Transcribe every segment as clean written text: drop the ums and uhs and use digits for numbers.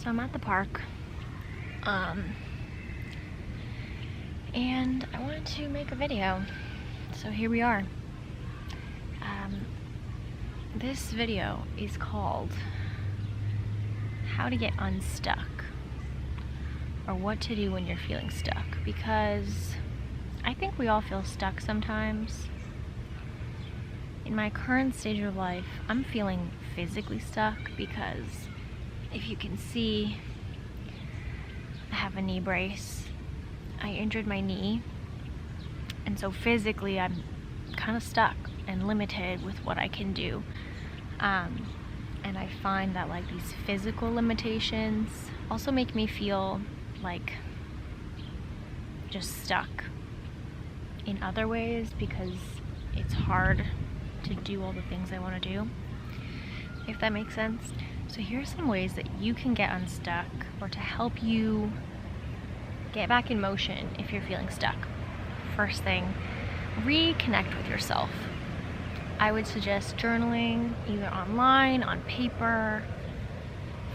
So I'm at the park, and I wanted to make a video, so here we are. This video is called How to Get Unstuck, or what to do when you're feeling stuck, because I think we all feel stuck sometimes. In my current stage of life, I'm feeling physically stuck because if you can see, I have a knee brace. I injured my knee, and so physically I'm kind of stuck and limited with what I can do. And I find that like these physical limitations also make me feel like just stuck in other ways, because it's hard to do all the things I want to do, if that makes sense. So here's some ways that you can get unstuck, or to help you get back in motion if you're feeling stuck. First thing, reconnect with yourself. I would suggest journaling, either online, on paper.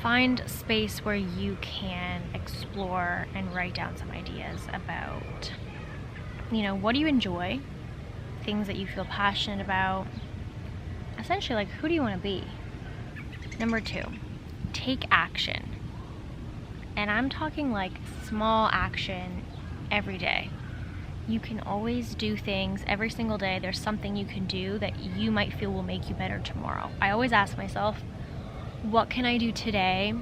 Find a space where you can explore and write down some ideas about, what do you enjoy? Things that you feel passionate about. Essentially, like, who do you want to be? Number 2, take action. And I'm talking like small action every day. You can always do things every single day. There's something you can do that you might feel will make you better tomorrow. I always ask myself, what can I do today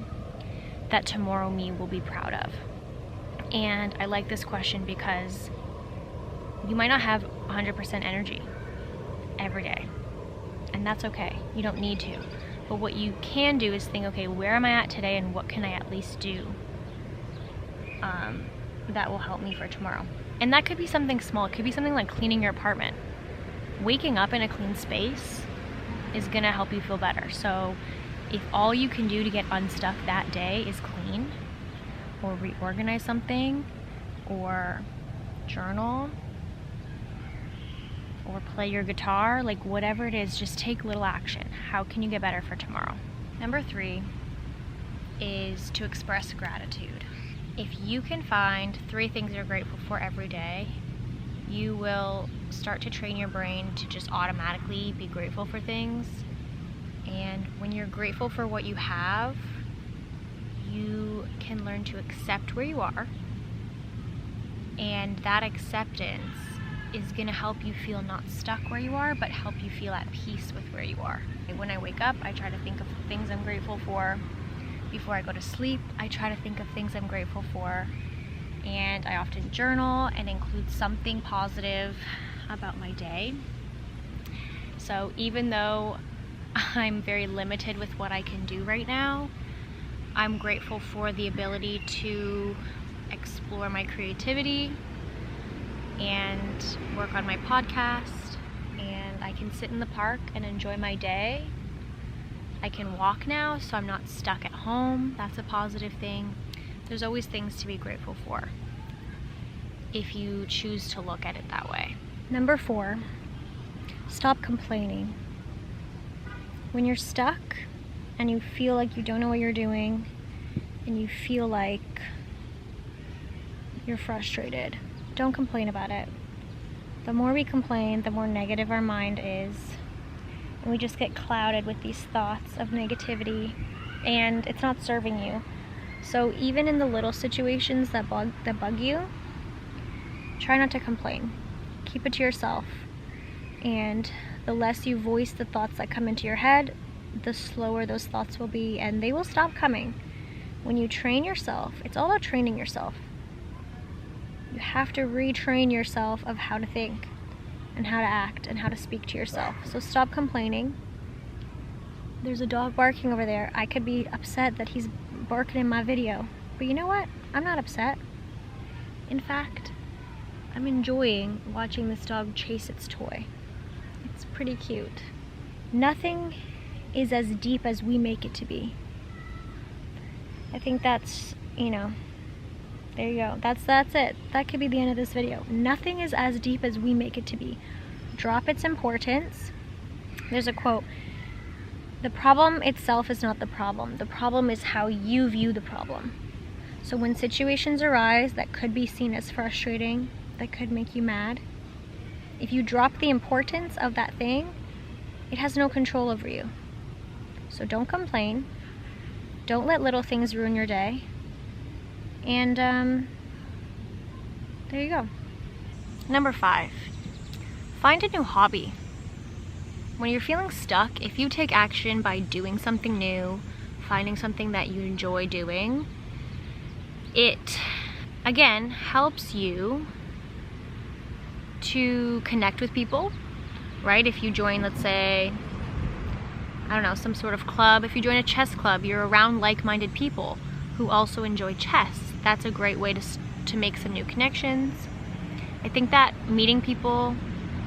that tomorrow me will be proud of? And I like this question because you might not have 100% energy every day, and that's okay. You don't need to. But what you can do is think, okay, where am I at today, and what can I at least do that will help me for tomorrow? And that could be something small. It could be something like cleaning your apartment. Waking up in a clean space is gonna help you feel better. So if all you can do to get unstuck that day is clean, or reorganize something, or journal, or play your guitar, like whatever it is, just take little action. How can you get better for tomorrow? Number 3 is to express gratitude. If you can find 3 things you're grateful for every day, you will start to train your brain to just automatically be grateful for things. And when you're grateful for what you have, you can learn to accept where you are. And that acceptance is going to help you feel not stuck where you are, but help you feel at peace with where you are. When I wake up, I try to think of things I'm grateful for. Before I go to sleep, I try to think of things I'm grateful for. And I often journal and include something positive about my day. So even though I'm very limited with what I can do right now, I'm grateful for the ability to explore my creativity and work on my podcast, and I can sit in the park and enjoy my day. I can walk now, so I'm not stuck at home. That's a positive thing. There's always things to be grateful for if you choose to look at it that way. Number 4, stop complaining. When you're stuck and you feel like you don't know what you're doing, and you feel like you're frustrated, don't complain about it. The more we complain, the more negative our mind is, and we just get clouded with these thoughts of negativity, and it's not serving you. So even in the little situations that bug you, try not to complain. Keep it to yourself. And the less you voice the thoughts that come into your head, the slower those thoughts will be, and they will stop coming. When you train yourself, it's all about training yourself. You have to retrain yourself of how to think and how to act and how to speak to yourself. So stop complaining. There's a dog barking over there. I could be upset that he's barking in my video, but you know what? I'm not upset. In fact, I'm enjoying watching this dog chase its toy. It's pretty cute. Nothing is as deep as we make it to be. I think that's, there you go. That's it. That could be the end of this video. Nothing is as deep as we make it to be. Drop its importance. There's a quote. The problem itself is not the problem. The problem is how you view the problem. So when situations arise that could be seen as frustrating, that could make you mad, if you drop the importance of that thing, it has no control over you. So don't complain. Don't let little things ruin your day. And there you go. Number 5, find a new hobby. When you're feeling stuck, if you take action by doing something new, finding something that you enjoy doing, it, again, helps you to connect with people, right? If you join, let's say, I don't know, some sort of club. If you join a chess club, you're around like-minded people who also enjoy chess. That's a great way to make some new connections. I think that meeting people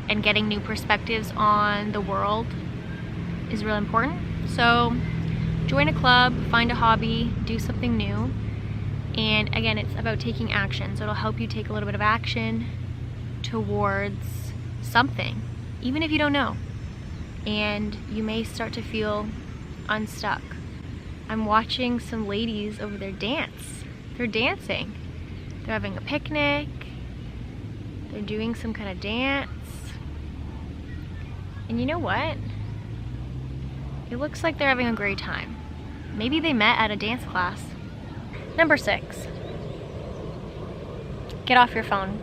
and getting new perspectives on the world is really important. So join a club, find a hobby, do something new. And again, it's about taking action. So it'll help you take a little bit of action towards something, even if you don't know. And you may start to feel unstuck. I'm watching some ladies over there dance. They're dancing. They're having a picnic. They're doing some kind of dance. And you know what? It looks like they're having a great time. Maybe they met at a dance class. Number 6, get off your phone.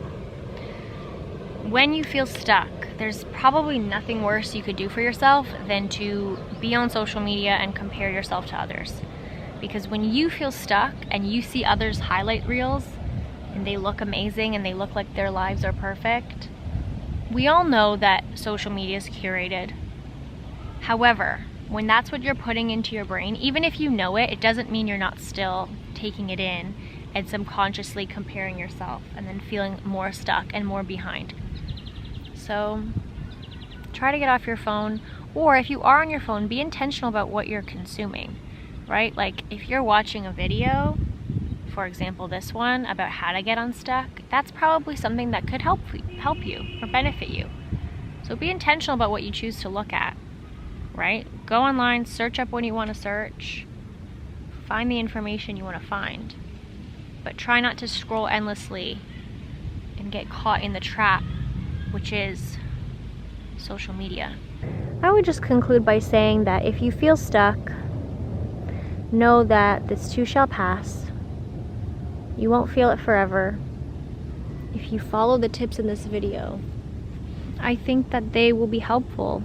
When you feel stuck, there's probably nothing worse you could do for yourself than to be on social media and compare yourself to others. Because when you feel stuck and you see others' highlight reels and they look amazing and they look like their lives are perfect, we all know that social media is curated. However, when that's what you're putting into your brain, even if you know it, it doesn't mean you're not still taking it in and subconsciously comparing yourself and then feeling more stuck and more behind. So try to get off your phone, or if you are on your phone, be intentional about what you're consuming, right? Like if you're watching a video, for example this one about how to get unstuck, that's probably something that could help you or benefit you. So be intentional about what you choose to look at, right? Go online, search up what you want to search, find the information you want to find, but try not to scroll endlessly and get caught in the trap, which is social media. I would just conclude by saying that if you feel stuck, know that this too shall pass. You won't feel it forever. If you follow the tips in this video, I think that they will be helpful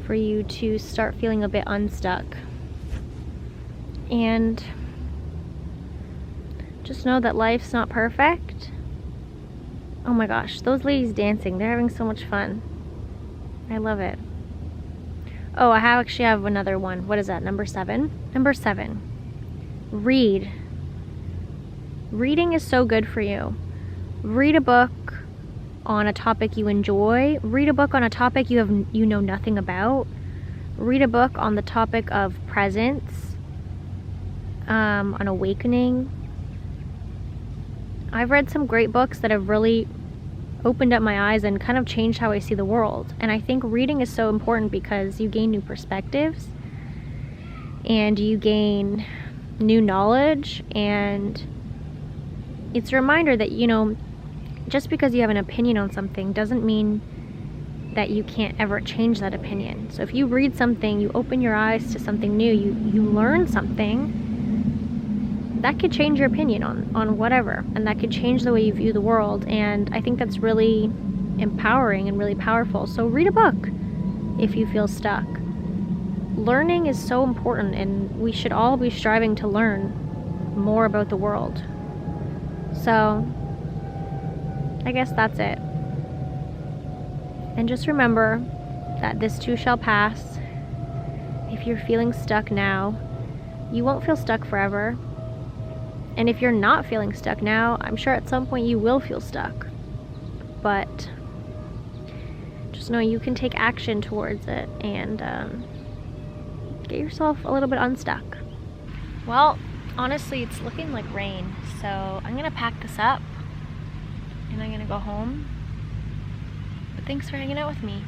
for you to start feeling a bit unstuck. And just know that life's not perfect. Oh my gosh, those ladies dancing, they're having so much fun. I love it. Oh, I actually have another one. What is that, number 7? Number 7, read. Reading is so good for you. Read a book on a topic you enjoy. Read a book on a topic you know nothing about. Read a book on the topic of presence, on awakening. I've read some great books that have really opened up my eyes and kind of changed how I see the world. And I think reading is so important because you gain new perspectives and you gain new knowledge, and it's a reminder that, you know, just because you have an opinion on something doesn't mean that you can't ever change that opinion. So if you read something, you open your eyes to something new, you learn something, that could change your opinion on whatever, and that could change the way you view the world. And I think that's really empowering and really powerful. So read a book if you feel stuck. Learning is so important, and we should all be striving to learn more about the world. So I guess that's it. And just remember that this too shall pass. If you're feeling stuck now, you won't feel stuck forever. And if you're not feeling stuck now, I'm sure at some point you will feel stuck. But just know you can take action towards it and get yourself a little bit unstuck. Well, honestly, it's looking like rain, so I'm gonna pack this up and I'm gonna go home. But thanks for hanging out with me.